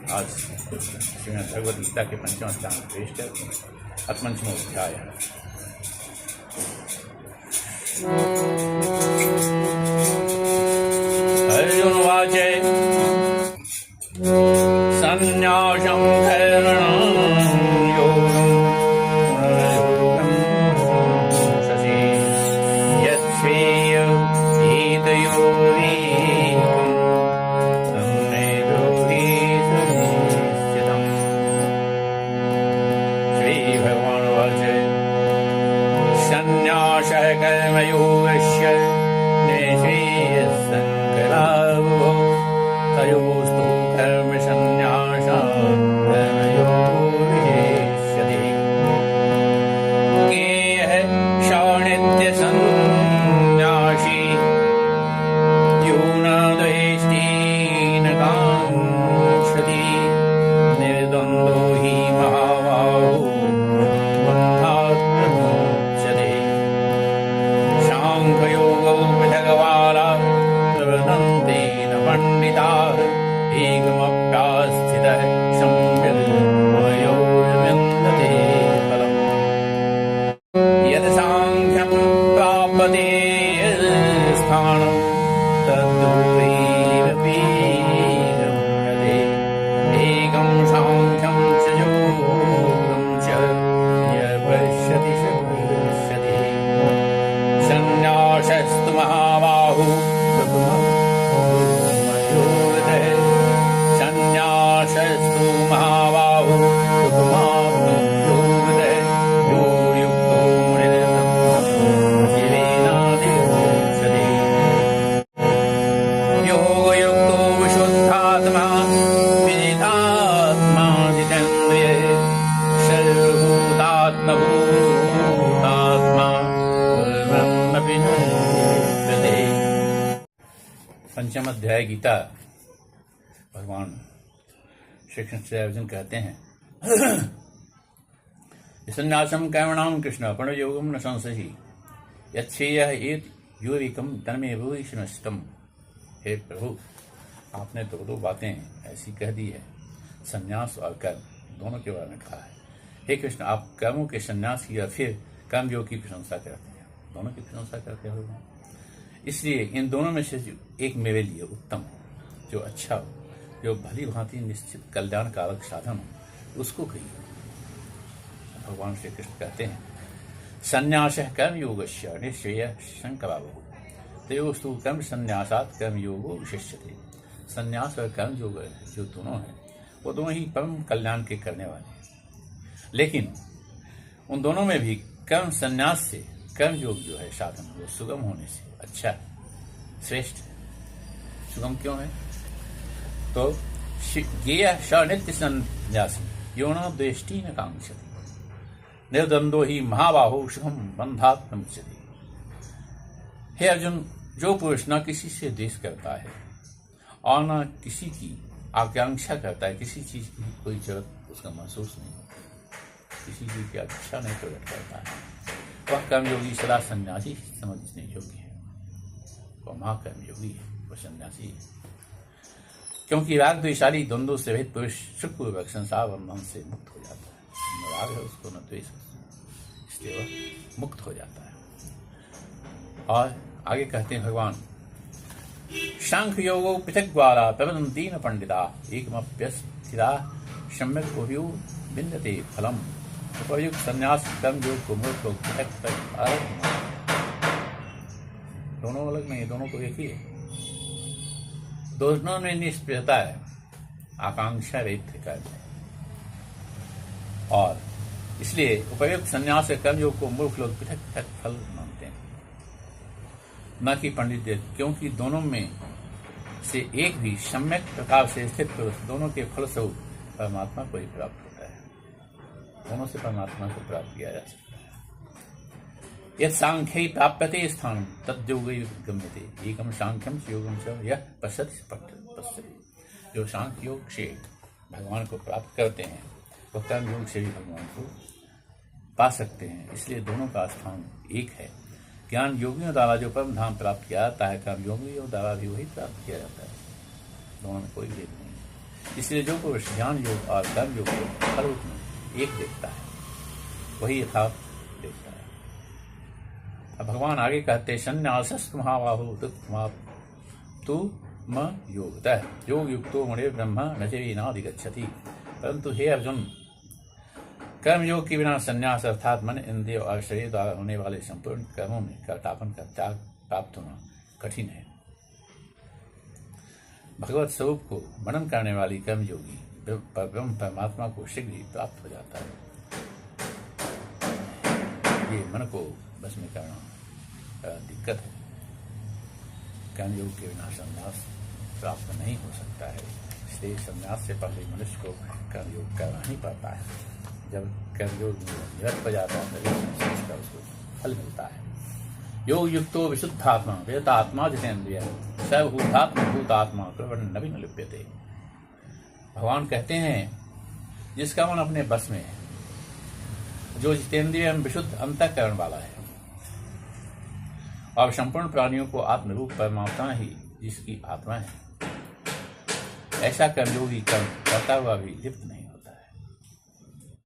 आज श्रीमद् भगवद गीता के 5वां स्कंद पेश करते हैं। अथ 5वां अध्याय। अर्जुन उवाच संन्यासं कर्मणां योगं शशि यच्छ्रेय एतयोरेकं तन्मे ब्रूहि सुनिश्चितम्। श्रीभगवानुवाच संन्यासः कर्मयोगस्य निःश्रेयस्सङ्करावुः तयोस्तु कर्मसन्न्यासात् कर्मयोगो विशिष्यते। ज्ञेयः स नित्यसन्न्यासी यो न द्वेष्टि न काङ्क्षति निर्द्वन्द्वो हि महाबाहो बन्धात् प्रमुच्यते। साङ्ख्ययोगो पृथग्बालाः प्रवदन्ति न पण्डिताः एकमप्यास्थितः सम्यग् उभयोर्विन्दते फलम्। यत् साङ्ख्यं प्राप्यते स्थानं तद्दूरेऽपि गम्यते। एकं साङ्ख्यं च योगं च यः पश्यति स पश्यति। संन्यासस्तु महाबाहो संन्यासस्तु महाबाहो यो युक्तो मुनिर्ब्रह्मजीवेनाधिगच्छति। योगयुक्तो विशुद्धात्मा विजितात्मा जितेन्द्रियः सर्वभूतात्मभूतात्मा ब्रह्मपि न लिप्यते। पंचम अध्याय गीता। भगवान श्री कृष्ण से अर्जुन कहते हैं संन्यासम कर्मणां कृष्ण प्रणयोगम न संशयि यच्छ्रेयः एतयोरेकं तन्मे ब्रूहि सुनिश्चितम्। हे प्रभु, आपने दो बातें ऐसी कह दी है, संन्यास और कर्म दोनों के बारे में कहा है। हे कृष्ण, आप कर्मों के संन्यास की या फिर कर्मयोग की प्रशंसा करते हैं, दोनों की प्रशंसा करते हो। इसलिए इन दोनों में से एक मेरे लिए उत्तम हो, जो अच्छा हो, जो भली भांति निश्चित कल्याणकारक साधन हो, उसको कहिए। भगवान श्री कृष्ण कहते हैं संन्यासः कर्मयोगस्य निःश्रेयस्सङ्करावुः तयोस्तु कर्म संन्यासात् कर्मयोगो विशिष्यते। संन्यास और कर्मयोग जो दोनों हैं वो दोनों ही परम कल्याण के करने वाले हैं, लेकिन उन दोनों में भी कर्म संन्यास से कर्मयोग जो है साधन वो सुगम होने से अच्छा है, श्रेष्ठ है। सुगम क्यों है? तो ज्ञेयः स नित्यसन्न्यासी यो न द्वेष्टि न काङ्क्षति निर्द्वन्द्वो हि महाबाहो सुखं बन्धात् प्रमुच्यते। हे अर्जुन, जो पुरुष न किसी से द्वेष करता है और न किसी की आकांक्षा करता है, किसी चीज की कोई जरूरत उसका महसूस नहीं होता, किसी चीज की इच्छा नहीं प्रकट करता है, वह कर्मयोगी सदा सन्यासी समझने योग्य है। वह महाकर्मयोगी है, वह सन्यासी है। क्योंकि राग द्वेषाली द्वंद्वों से रहित पुरुष सुखपूर्वक संसार बंधन से मुक्त हो जाता है। न राग है उसको, न द्वेष, इसलिए वह मुक्त हो जाता है। और आगे कहते हैं भगवान सांख्य योगो पृथग्वाला प्रवदन्ति न पंडिता एकमप्यस्थिता सम्यक् उभयो विन्दते फलम्। उपयुक्त संन्यास कर्म योग को मूर्ख लोग पृथक अलग, दोनों अलग नहीं, दोनों को एक ही है। दोनों में निष्प्रियता है, आकांक्षा रहित कर्म है, और इसलिए उपयुक्त संन्यास से कर्मयोग को मूर्ख लोग पृथक पृथक फल मानते हैं, न कि पंडित, क्योंकि दोनों में से एक भी सम्यक प्रकार से स्थित पुरुष दोनों के फलस्वरूप परमात्मा को ही प्राप्त होता है। दोनों से परमात्मा को प्राप्त किया जा सकता है। यत् सांख्यै प्राप्यते स्थानं तद्योगै गम्यते एकम सांख्यम च योगम च यः पश्यति पश्यति। जो सांख्य योग से भगवान को प्राप्त करते हैं वह कर्म योग से भी भगवान को पा सकते हैं। इसलिए दोनों का स्थान एक है। ज्ञान योगियों द्वारा जो परम धाम प्राप्त किया जाता है, कर्म योगियों द्वारा भी वही प्राप्त किया जाता है। दोनों में कोई भेद नहीं। इसलिए जो पुरुष ज्ञान योग और कर्म योग को हर रूप में एक देखता है वही यथार्थ देखता है। अब भगवान आगे कहते संन्यासस्तु महाबाहो तु म योगतः योग युक्तो मुने ब्रह्म न चैनाधिगच्छति। परंतु हे अर्जुन, कर्म योग के बिना संन्यास अर्थात मन इंद्रिय और शरीर द्वारा होने वाले संपूर्ण कर्मों में कर्तापन का त्याग प्राप्त होना कठिन है। भगवत स्वरूप को मनन करने वाली कर्म योगी ब्रह्म परमात्मा को शीघ्र ही प्राप्त हो जाता है। ये मन को बस में करना दिक्कत है। कर्म योग के बिना संन्यास प्राप्त नहीं हो सकता है। इसलिए संन्यास से पहले मनुष्य को कर्म योग करना ही पड़ता है। जब कर्म योग निरत हो जाता है तभी उसका उसको फल मिलता है। योग युक्तो विशुद्धात्मा वेदात्मा जितेन्द्रिय सर्वभूतात्मा भूतात्मा प्रवर्ण न लिप्यते। भगवान कहते हैं जिसका मन अपने बस में है, जो जितेंद्रिय विशुद्ध अंतःकरण वाला है और संपूर्ण प्राणियों को आत्मरूप परमात्मा ही जिसकी आत्मा है, ऐसा कर्मयोगी कर्म करता हुआ भी लिप्त नहीं